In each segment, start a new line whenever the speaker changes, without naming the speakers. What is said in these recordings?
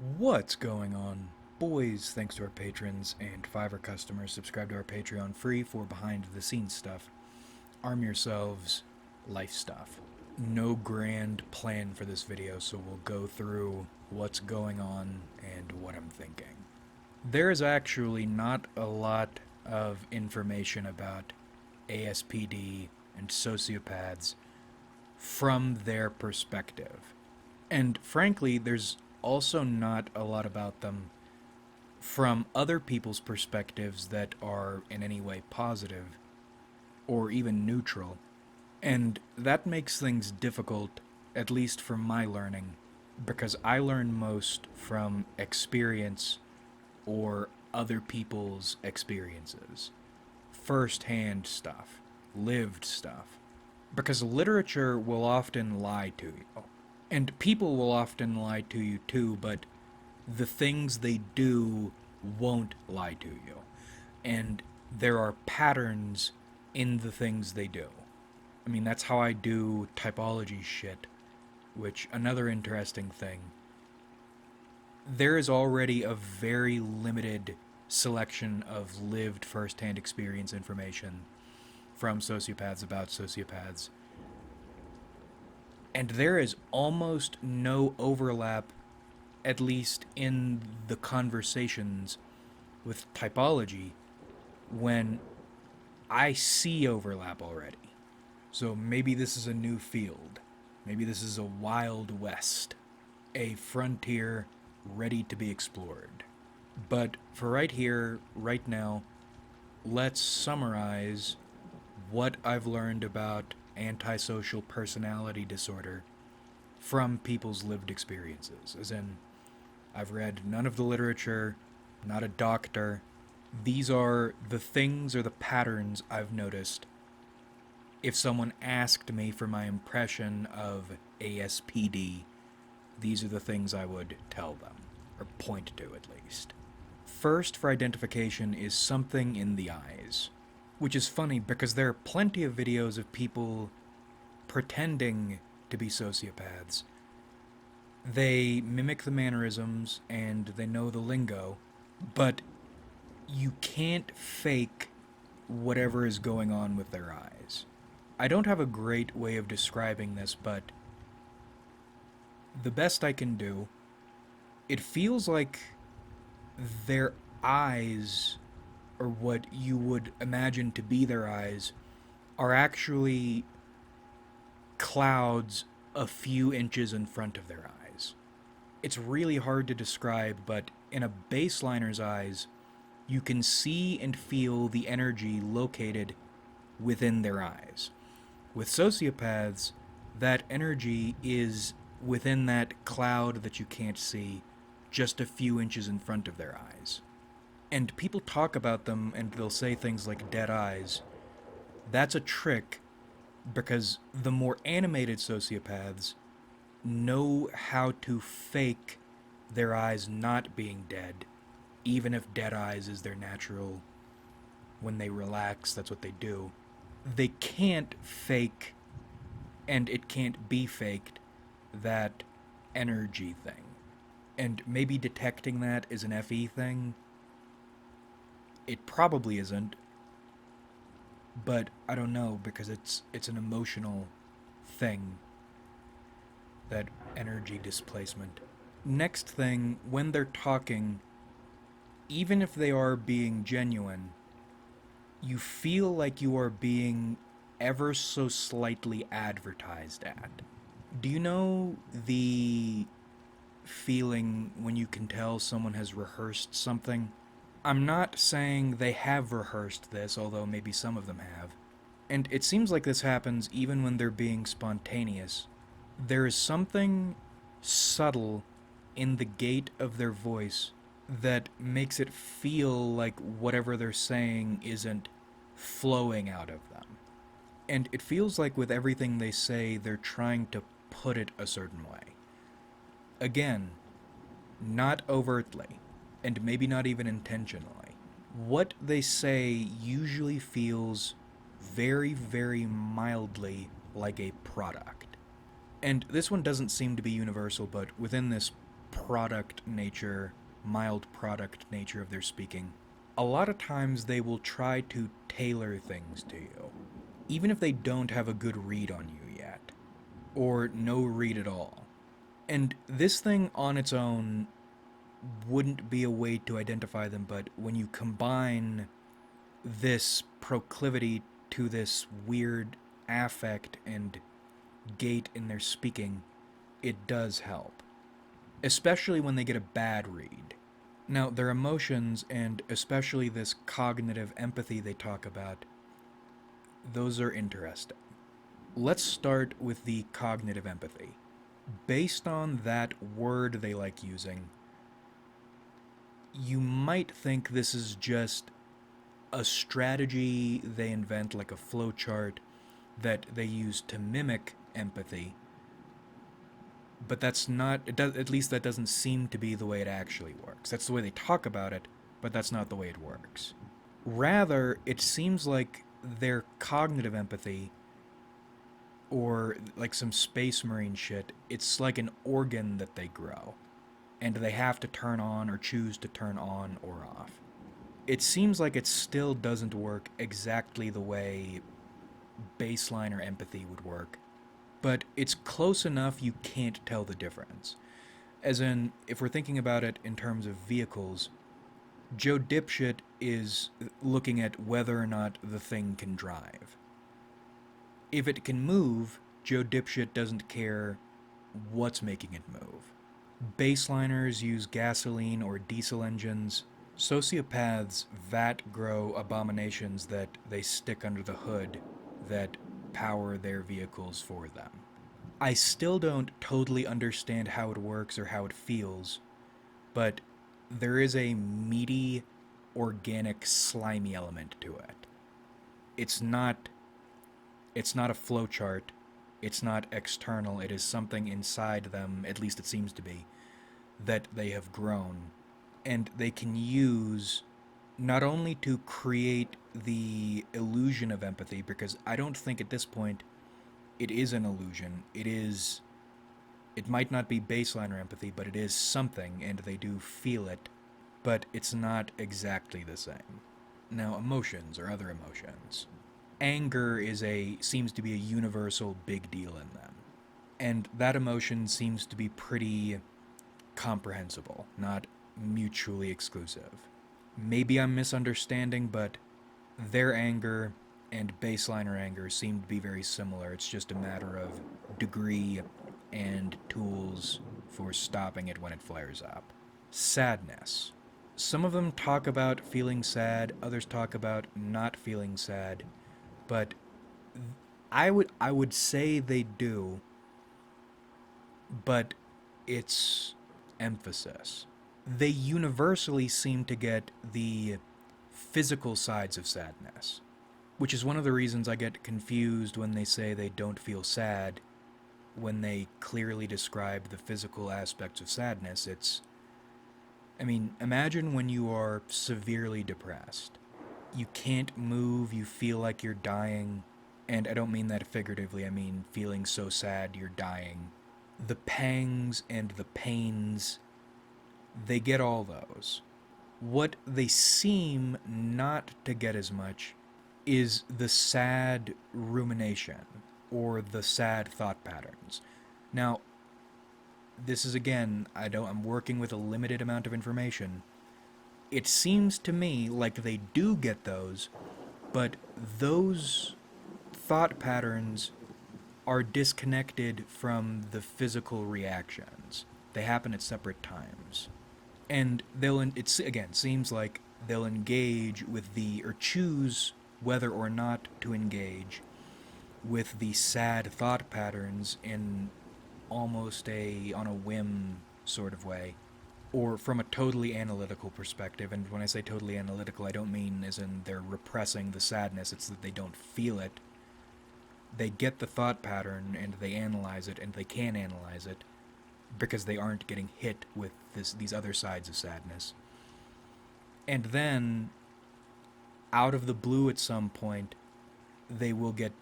What's going on? Boys, thanks to our patrons and Fiverr customers, subscribe to our Patreon free for behind the scenes stuff. Arm yourselves, life stuff. No grand plan for this video, so we'll go through what's going on and what I'm thinking. There is actually not a lot of information about ASPD and sociopaths from their perspective. And frankly, there's also not a lot about them from other people's perspectives that are in any way positive or even neutral. And that makes things difficult, at least for my learning, because I learn most from experience or other people's experiences. First-hand stuff, lived stuff. Because literature will often lie to you. And people will often lie to you too, but the things they do won't lie to you. And there are patterns in the things they do. I mean, that's how I do typology shit, which, another interesting thing, there is already a very limited selection of lived first-hand experience information from sociopaths about sociopaths. And there is almost no overlap, at least in the conversations with typology, when I see overlap already. So maybe this is a new field. Maybe this is a wild west, a frontier ready to be explored. But for right here, right now, let's summarize what I've learned about antisocial personality disorder from people's lived experiences. As in, I've read none of the literature, not a doctor. These are the things or the patterns I've noticed. If someone asked me for my impression of ASPD, these are the things I would tell them, or point to at least. First for identification is something in the eyes, which is funny because there are plenty of videos of people pretending to be sociopaths. They mimic the mannerisms and they know the lingo, but you can't fake whatever is going on with their eyes. I don't have a great way of describing this, but the best I can do, it feels like their eyes, or what you would imagine to be their eyes, are actually clouds a few inches in front of their eyes. It's really hard to describe, but in a baseliner's eyes, you can see and feel the energy located within their eyes. With sociopaths, that energy is within that cloud that you can't see, just a few inches in front of their eyes. And people talk about them and they'll say things like dead eyes. That's a trick because the more animated sociopaths know how to fake their eyes not being dead, even if dead eyes is their natural. When they relax, that's what they do. They can't fake, and it can't be faked, that energy thing. And maybe detecting that is an FE thing. It probably isn't, but I don't know, because it's an emotional thing, that energy displacement. Next thing, when they're talking, even if they are being genuine, you feel like you are being ever so slightly advertised at. Do you know the feeling when you can tell someone has rehearsed something? I'm not saying they have rehearsed this, although maybe some of them have. And it seems like this happens even when they're being spontaneous. There is something subtle in the gait of their voice that makes it feel like whatever they're saying isn't flowing out of them. And it feels like with everything they say, they're trying to put it a certain way. Again, not overtly, and maybe not even intentionally. What they say usually feels very, very mildly like a product. And this one doesn't seem to be universal, but within this product nature, mild product nature of their speaking, a lot of times they will try to tailor things to you, even if they don't have a good read on you yet, or no read at all. And this thing on its own wouldn't be a way to identify them, but when you combine this proclivity to this weird affect and gait in their speaking, it does help. Especially when they get a bad read. Now, their emotions, and especially this cognitive empathy they talk about, those are interesting. Let's start with the cognitive empathy. Based on that word they like using, you might think this is just a strategy they invent, like a flowchart that they use to mimic empathy. But that's not, at least that doesn't seem to be the way it actually works. That's the way they talk about it, but that's not the way it works. Rather, it seems like their cognitive empathy, or like some space marine shit, it's like an organ that they grow, and they have to turn on or choose to turn on or off. It seems like it still doesn't work exactly the way baseline or empathy would work, but it's close enough you can't tell the difference. As in, if we're thinking about it in terms of vehicles, Joe Dipshit is looking at whether or not the thing can drive. If it can move, Joe Dipshit doesn't care what's making it move. Baseliners use gasoline or diesel engines. Sociopaths vat grow abominations that they stick under the hood that power their vehicles for them. I still don't totally understand how it works or how it feels, but there is a meaty, organic, slimy element to it. It's not a flowchart. It's not external. It is something inside them, at least it seems to be, that they have grown. And they can use not only to create the illusion of empathy, because I don't think at this point it is an illusion. It might not be baseline or empathy, but it is something, and they do feel it, but it's not exactly the same. Now, emotions or other emotions. Anger seems to be a universal big deal in them. And that emotion seems to be pretty comprehensible, not mutually exclusive. Maybe I'm misunderstanding, but their anger and baseliner anger seem to be very similar. It's just a matter of degree and tools for stopping it when it flares up. Sadness. Some of them talk about feeling sad, others talk about not feeling sad, but I would say they do, but it's emphasis. They universally seem to get the physical sides of sadness, which is one of the reasons I get confused when they say they don't feel sad when they clearly describe the physical aspects of sadness. Imagine when you are severely depressed. You can't move, you feel like you're dying, and I don't mean that figuratively, I mean feeling so sad you're dying. The pangs and the pains, they get all those. What they seem not to get as much is the sad rumination or the sad thought patterns. Now, this is again, I'm working with a limited amount of information. It seems to me like they do get those, but those thought patterns are disconnected from the physical reactions. They happen at separate times. And seems like they'll engage with or choose whether or not to engage with the sad thought patterns in almost on a whim sort of way, or from a totally analytical perspective. And when I say totally analytical, I don't mean as in they're repressing the sadness, it's that they don't feel it. They get the thought pattern and they analyze it, and they can analyze it because they aren't getting hit with these other sides of sadness. And then, out of the blue at some point, they will get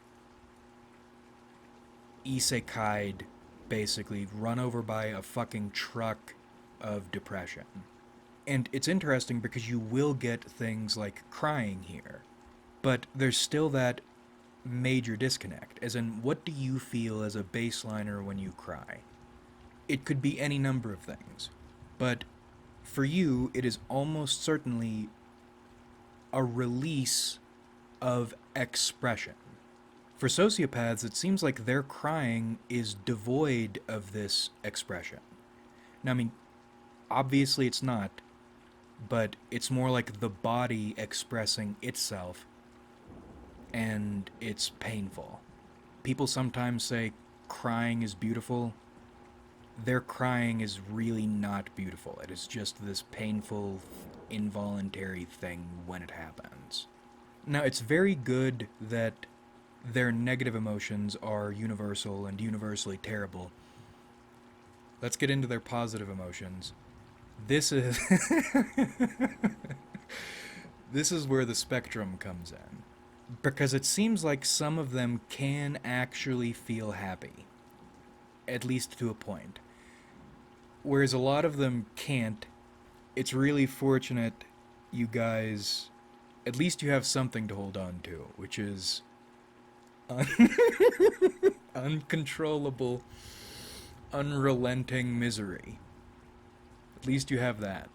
isekai'd, basically, run over by a fucking truck of depression. And it's interesting because you will get things like crying here, but there's still that major disconnect, as in, what do you feel as a baseliner when you cry? It could be any number of things, but for you, it is almost certainly a release of expression. For sociopaths, it seems like their crying is devoid of this expression. Now, I mean, obviously it's not, but it's more like the body expressing itself, and it's painful. People sometimes say crying is beautiful. Their crying is really not beautiful. It is just this painful, involuntary thing when it happens. Now, it's very good that their negative emotions are universal and universally terrible. Let's get into their positive emotions. This is this is where the spectrum comes in, because it seems like some of them can actually feel happy, at least to a point, whereas a lot of them can't. It's really fortunate you guys, at least you have something to hold on to, which is uncontrollable, unrelenting misery. At least you have that.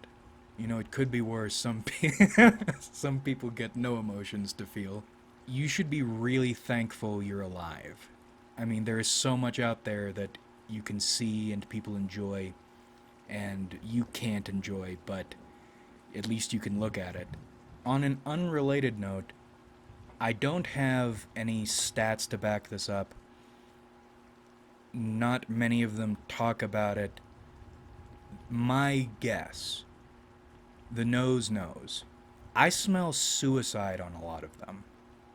You know, it could be worse. Some people get no emotions to feel. You should be really thankful you're alive. I mean, there is so much out there that you can see and people enjoy, and you can't enjoy, but at least you can look at it. On an unrelated note, I don't have any stats to back this up. Not many of them talk about it. My guess, the nose knows. I smell suicide on a lot of them.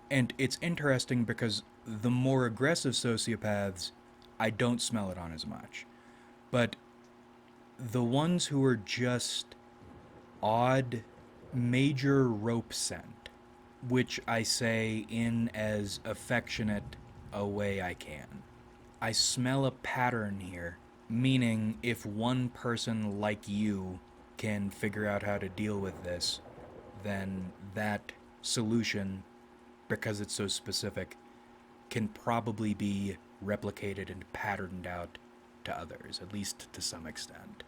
And it's interesting because the more aggressive sociopaths, I don't smell it on as much. But the ones who are just odd, major rope scent, which I say in as affectionate a way I can. I smell a pattern here, meaning if one person like you can figure out how to deal with this, then that solution, because it's so specific, can probably be replicated and patterned out to others, at least to some extent.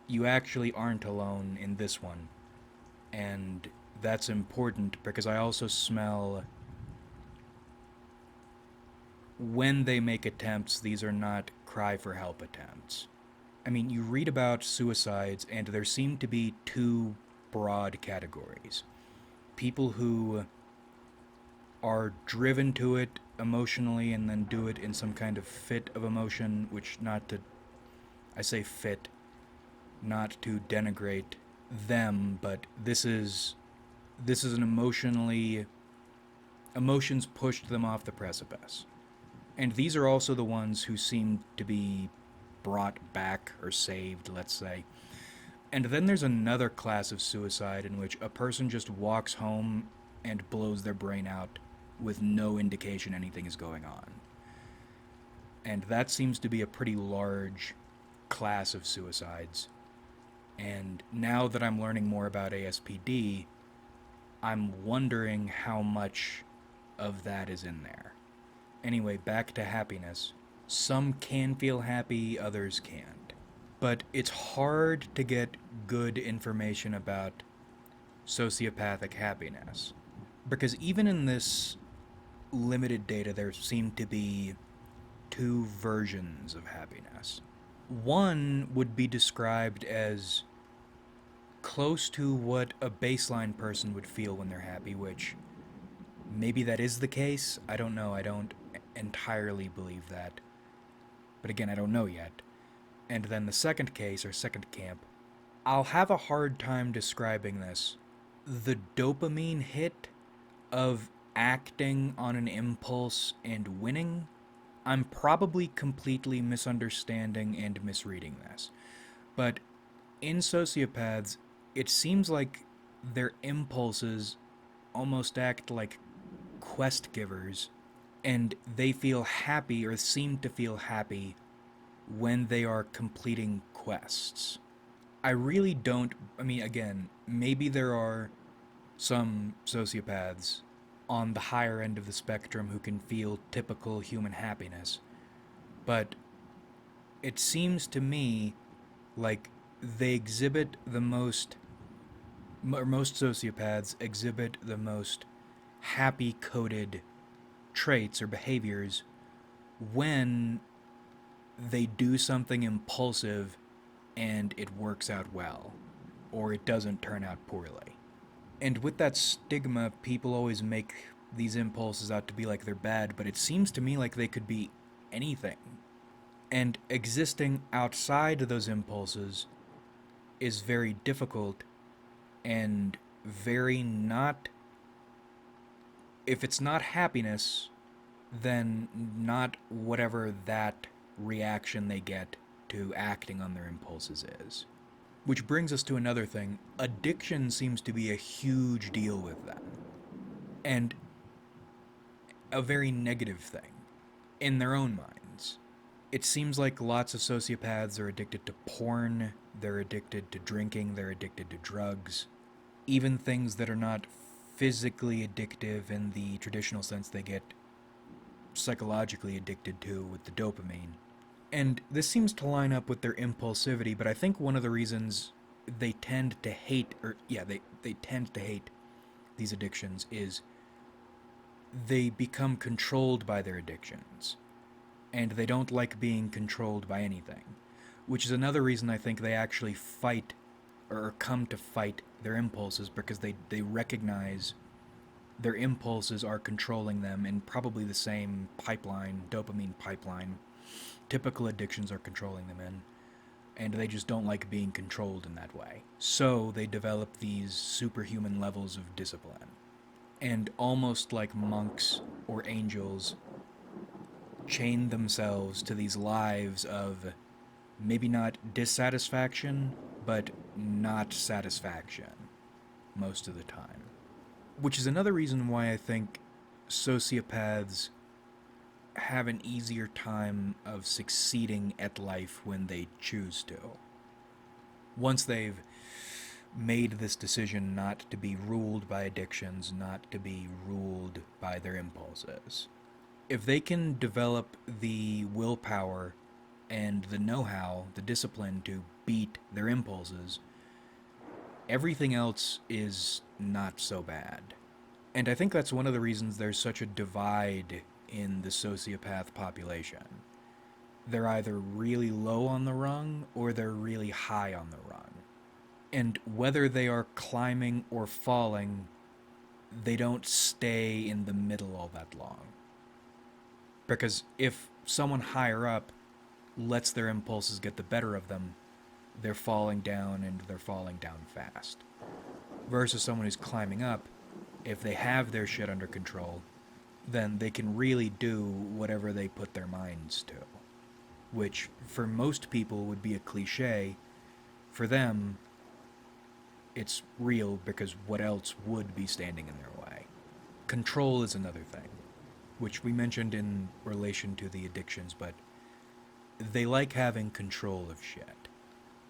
You actually aren't alone in this one, and that's important because I also smell, when they make attempts, these are not cry for help attempts. I mean, you read about suicides, and there seem to be two broad categories. People who are driven to it emotionally and then do it in some kind of fit of emotion, which, not to, I say fit, not to denigrate them, but this is an emotions pushed them off the precipice. And these are also the ones who seem to be brought back or saved, let's say. And then there's another class of suicide in which a person just walks home and blows their brain out with no indication anything is going on. And that seems to be a pretty large class of suicides. And now that I'm learning more about ASPD, I'm wondering how much of that is in there. Anyway, back to happiness. Some can feel happy, others can't. But it's hard to get good information about sociopathic happiness. Because even in this limited data, there seem to be two versions of happiness. One would be described as close to what a baseline person would feel when they're happy, which maybe that is the case. I don't know. I don't entirely believe that. But again, I don't know yet. And then the second case, or second camp, I'll have a hard time describing this. The dopamine hit of acting on an impulse and winning, I'm probably completely misunderstanding and misreading this. But in sociopaths, it seems like their impulses almost act like quest givers, and they feel happy or seem to feel happy when they are completing quests. I really don't. I mean, again, maybe there are some sociopaths on the higher end of the spectrum who can feel typical human happiness, but it seems to me like they exhibit the most, or most sociopaths exhibit the most happy coded traits or behaviors when they do something impulsive and it works out well, or it doesn't turn out poorly. And with that stigma, people always make these impulses out to be like they're bad, but it seems to me like they could be anything. And existing outside of those impulses is very difficult and very not. If it's not happiness, then not whatever that reaction they get to acting on their impulses is. Which brings us to another thing. Addiction seems to be a huge deal with them, and a very negative thing in their own minds. It seems like lots of sociopaths are addicted to porn, they're addicted to drinking, they're addicted to drugs, even things that are not physically addictive in the traditional sense they get psychologically addicted to with the dopamine. And this seems to line up with their impulsivity, but I think one of the reasons they tend to hate, they tend to hate these addictions is they become controlled by their addictions. And they don't like being controlled by anything. Which is another reason I think they actually fight, or come to fight their impulses, because they recognize their impulses are controlling them in probably the same pipeline, dopamine pipeline, typical addictions are controlling them in, and they just don't like being controlled in that way. So they develop these superhuman levels of discipline. And almost like monks or angels, chain themselves to these lives of maybe not dissatisfaction, but not satisfaction most of the time. Which is another reason why I think sociopaths have an easier time of succeeding at life when they choose to. Once they've made this decision not to be ruled by addictions, not to be ruled by their impulses. If they can develop the willpower and the know-how, the discipline to beat their impulses, everything else is not so bad. And I think that's one of the reasons there's such a divide in the sociopath population. They're either really low on the rung or they're really high on the rung. And whether they are climbing or falling, they don't stay in the middle all that long. Because if someone higher up lets their impulses get the better of them, they're falling down, and they're falling down fast. Versus someone who's climbing up, if they have their shit under control, then they can really do whatever they put their minds to. Which, for most people, would be a cliche. For them, it's real, because what else would be standing in their way? Control is another thing, which we mentioned in relation to the addictions, but they like having control of shit.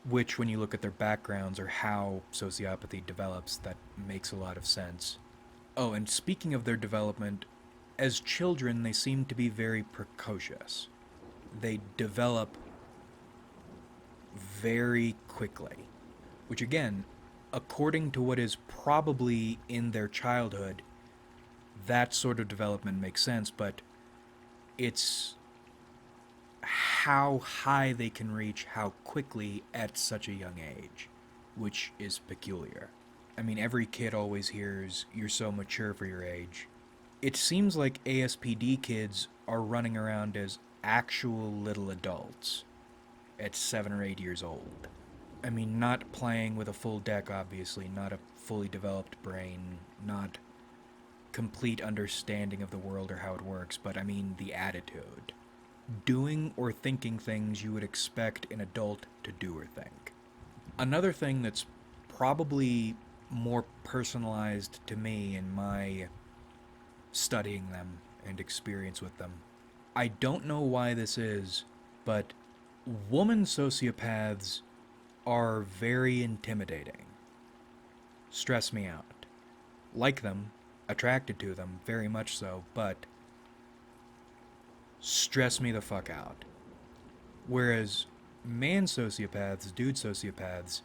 Which, when you look at their backgrounds or how sociopathy develops, that makes a lot of sense. Oh, and speaking of their development, as children, they seem to be very precocious. They develop very quickly, which again, according to what is probably in their childhood, that sort of development makes sense, but it's how high they can reach, how quickly at such a young age, which is peculiar. I mean, every kid always hears, "You're so mature for your age." It seems like ASPD kids are running around as actual little adults at 7 or 8 years old. I mean, not playing with a full deck, obviously, not a fully developed brain, not complete understanding of the world or how it works, but I mean the attitude. Doing or thinking things you would expect an adult to do or think. Another thing that's probably more personalized to me in my studying them and experience with them. I don't know why this is, but woman sociopaths are very intimidating. Stress me out. Like them, attracted to them, very much so, but stress me the fuck out. Whereas man sociopaths, dude sociopaths,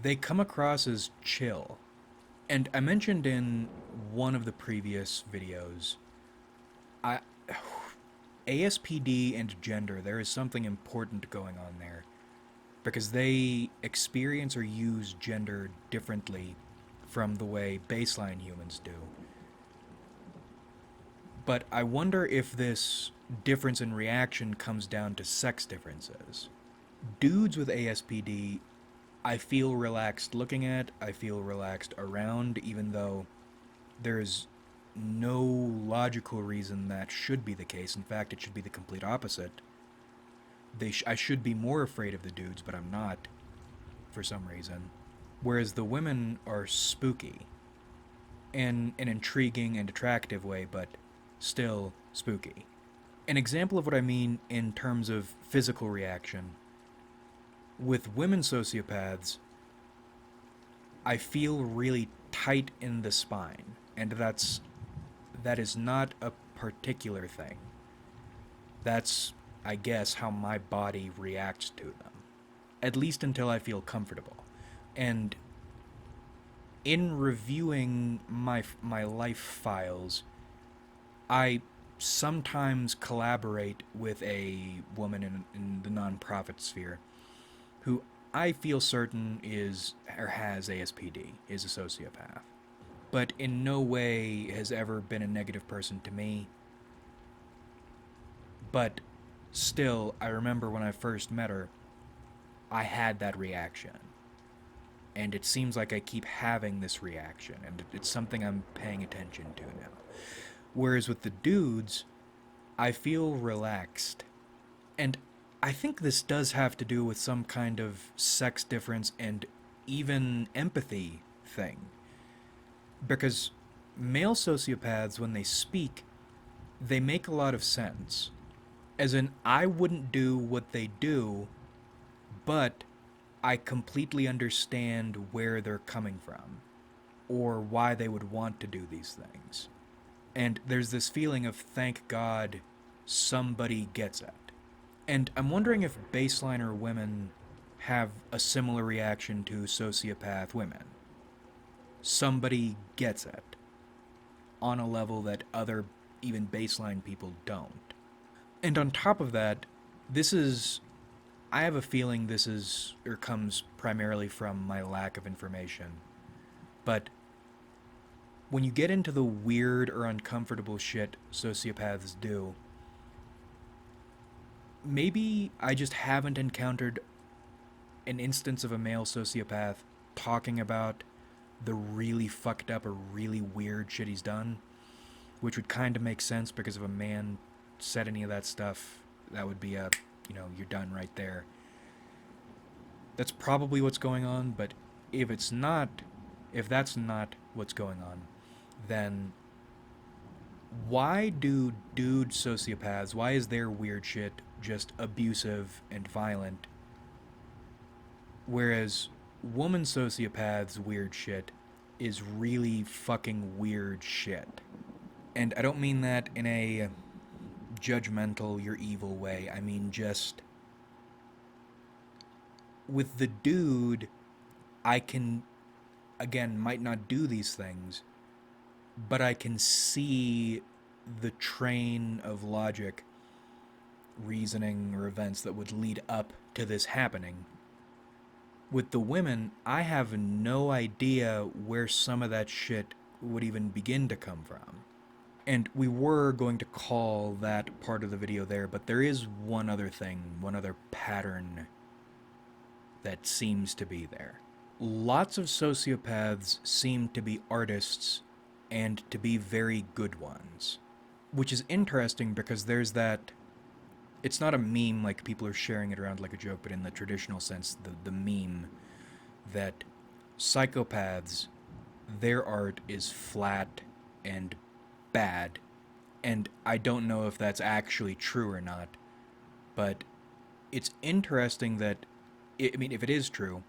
they come across as chill. And I mentioned in one of the previous videos, I ASPD and gender, there is something important going on there because they experience or use gender differently from the way baseline humans do. But I wonder if this difference in reaction comes down to sex differences. Dudes with ASPD, I feel relaxed looking at, I feel relaxed around, even though there's no logical reason that should be the case. In fact, it should be the complete opposite. I should be more afraid of the dudes, but I'm not, for some reason. Whereas the women are spooky in an intriguing and attractive way, but still spooky. An example of what I mean in terms of physical reaction. With women sociopaths, I feel really tight in the spine, and that is not a particular thing. That's, I guess, how my body reacts to them. At least until I feel comfortable. And in reviewing my life files, I sometimes collaborate with a woman in the nonprofit sphere who I feel certain is or has ASPD, is a sociopath. But in no way has ever been a negative person to me. But still, I remember when I first met her, I had that reaction. And it seems like I keep having this reaction, and it's something I'm paying attention to now. Whereas with the dudes, I feel relaxed. And I think this does have to do with some kind of sex difference and even empathy thing. Because male sociopaths, when they speak, they make a lot of sense. As in, I wouldn't do what they do, but I completely understand where they're coming from, or why they would want to do these things. And there's this feeling of, thank God, somebody gets it. And I'm wondering if baseliner women have a similar reaction to sociopath women. Somebody gets it on a level that other, even baseline people don't. And on top of that, I have a feeling this is, or comes primarily from my lack of information. But when you get into the weird or uncomfortable shit sociopaths do, maybe I just haven't encountered an instance of a male sociopath talking about the really fucked up or really weird shit he's done, which would kind of make sense because if a man said any of that stuff, that would be you're done right there. That's probably what's going on, but if that's not what's going on, then why do dude sociopaths, why is their weird shit just abusive and violent, whereas woman sociopaths' weird shit is really fucking weird shit? And I don't mean that in a judgmental, you're evil way. I mean just with the dude, I can, again, might not do these things, but I can see the train of logic, reasoning, or events that would lead up to this happening. With the women, I have no idea where some of that shit would even begin to come from. And we were going to call that part of the video there, but there is one other thing, one other pattern that seems to be there. Lots of sociopaths seem to be artists and to be very good ones. Which is interesting because there's that... It's not a meme like people are sharing it around like a joke, but in the traditional sense, the meme that psychopaths, their art is flat and bad. And I don't know if that's actually true or not, but it's interesting that I mean, if it is true,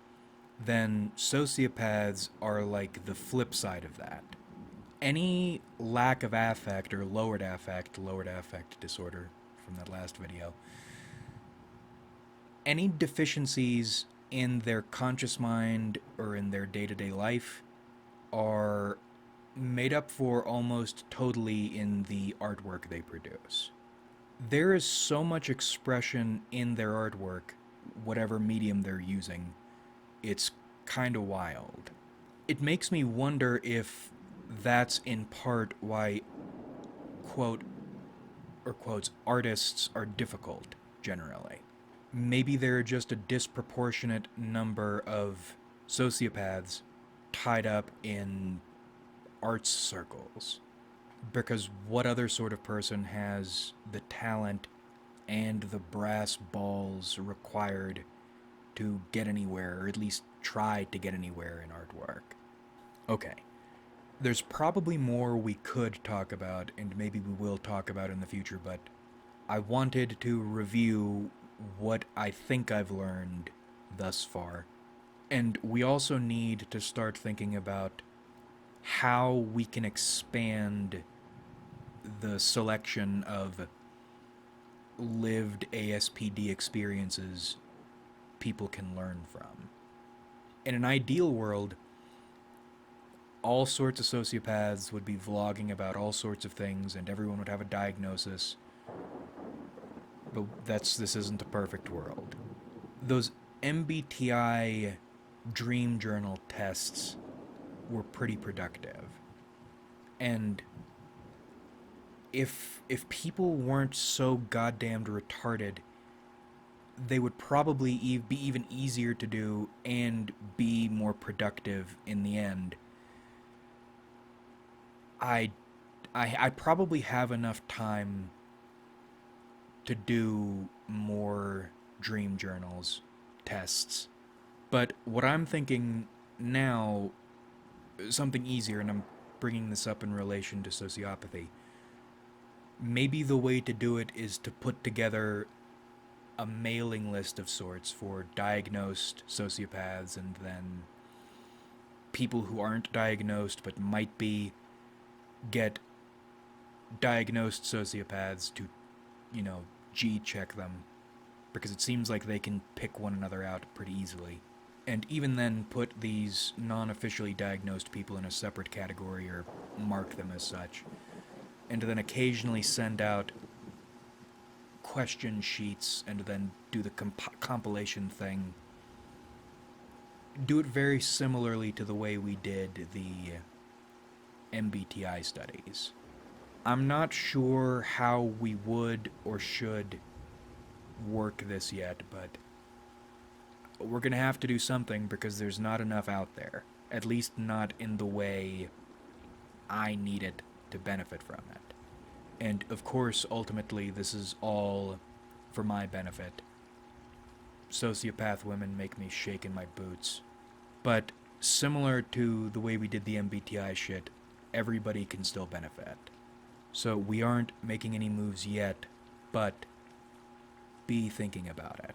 then sociopaths are like the flip side of that. Any lack of affect or lowered affect disorder from that last video, any deficiencies in their conscious mind or in their day to day life are made up for almost totally in the artwork they produce. There is so much expression in their artwork, whatever medium they're using, it's kind of wild. It makes me wonder if that's in part why, quote or quotes, artists are difficult generally. Maybe there are just a disproportionate number of sociopaths tied up in arts circles. Because what other sort of person has the talent and the brass balls required to get anywhere, or at least try to get anywhere in artwork? Okay, there's probably more we could talk about, and maybe we will talk about in the future, but I wanted to review what I think I've learned thus far. And we also need to start thinking about how we can expand the selection of lived ASPD experiences people can learn from. In an ideal world, all sorts of sociopaths would be vlogging about all sorts of things and everyone would have a diagnosis. But this isn't a perfect world. Those MBTI dream journal tests were pretty productive. And if people weren't so goddamned retarded, they would probably be even easier to do and be more productive in the end. I probably have enough time to do more dream journals tests. But what I'm thinking now, something easier, and I'm bringing this up in relation to sociopathy. Maybe the way to do it is to put together a mailing list of sorts for diagnosed sociopaths and then people who aren't diagnosed but might be, get diagnosed sociopaths to, G check them, because it seems like they can pick one another out pretty easily. And even then put these non-officially diagnosed people in a separate category or mark them as such. And then occasionally send out question sheets and then do the compilation thing. Do it very similarly to the way we did the MBTI studies. I'm not sure how we would or should work this yet, but we're going to have to do something because there's not enough out there. At least not in the way I need it to benefit from it. And of course, ultimately, this is all for my benefit. Sociopath women make me shake in my boots. But similar to the way we did the MBTI shit, everybody can still benefit. So we aren't making any moves yet, but be thinking about it.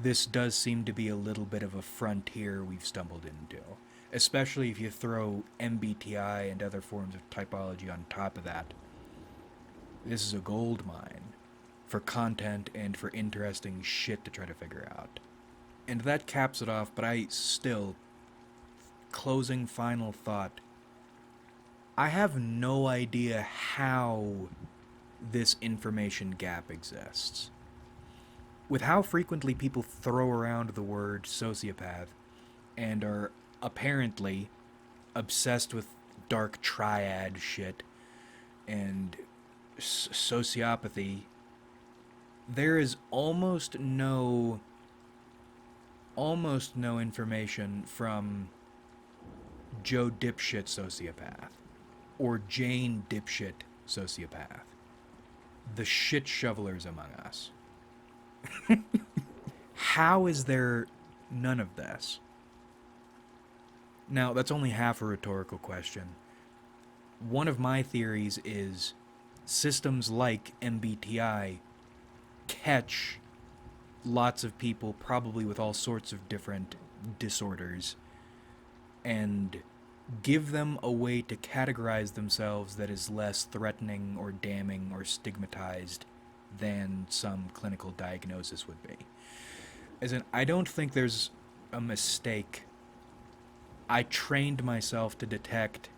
This does seem to be a little bit of a frontier we've stumbled into, especially if you throw MBTI and other forms of typology on top of that. This is a gold mine for content and for interesting shit to try to figure out. And that caps it off, but I still, closing final thought, I have no idea how this information gap exists. With how frequently people throw around the word sociopath and are apparently obsessed with dark triad shit and sociopathy, there is almost no information from Joe Dipshit Sociopath or Jane Dipshit Sociopath, the shit shovelers among us. How is there none of this? Now, that's only half a rhetorical question. One of my theories is systems like MBTI catch lots of people, probably with all sorts of different disorders, and give them a way to categorize themselves that is less threatening or damning or stigmatized than some clinical diagnosis would be. As in, I don't think there's a mistake. I trained myself to detect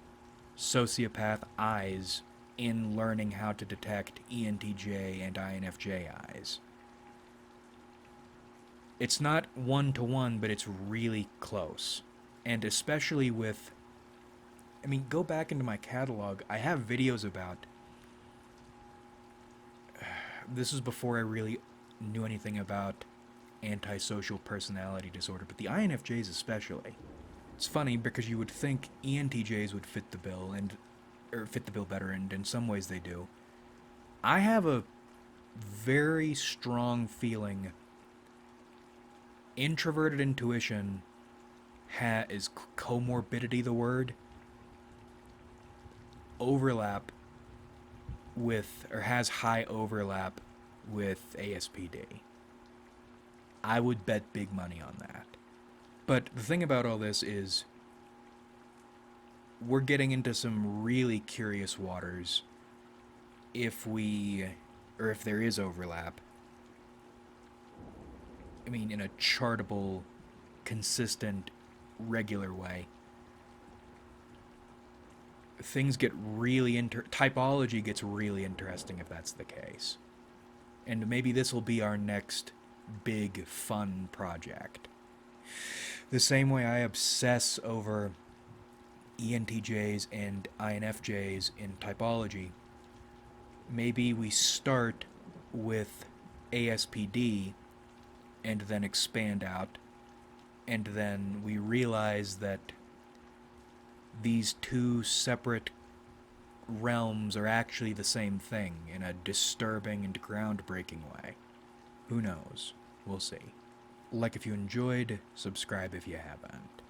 sociopath eyes in learning how to detect ENTJ and INFJ eyes. It's not one to one, but it's really close. And especially with, I mean, go back into my catalog. I have videos about, this is before I really knew anything about antisocial personality disorder, but the INFJs especially. It's funny because you would think ENTJs would fit the bill or fit the bill better, and in some ways they do. I have a very strong feeling introverted intuition is comorbidity the word? Overlap with, or has high overlap with ASPD. I would bet big money on that. But the thing about all this is we're getting into some really curious waters if there is overlap. I mean, in a chartable, consistent, regular way. Things get really typology gets really interesting if that's the case. And maybe this will be our next big fun project. The same way I obsess over ENTJs and INFJs in typology, maybe we start with ASPD and then expand out, and then we realize that these two separate realms are actually the same thing in a disturbing and groundbreaking way. Who knows? We'll see. Like if you enjoyed, subscribe if you haven't.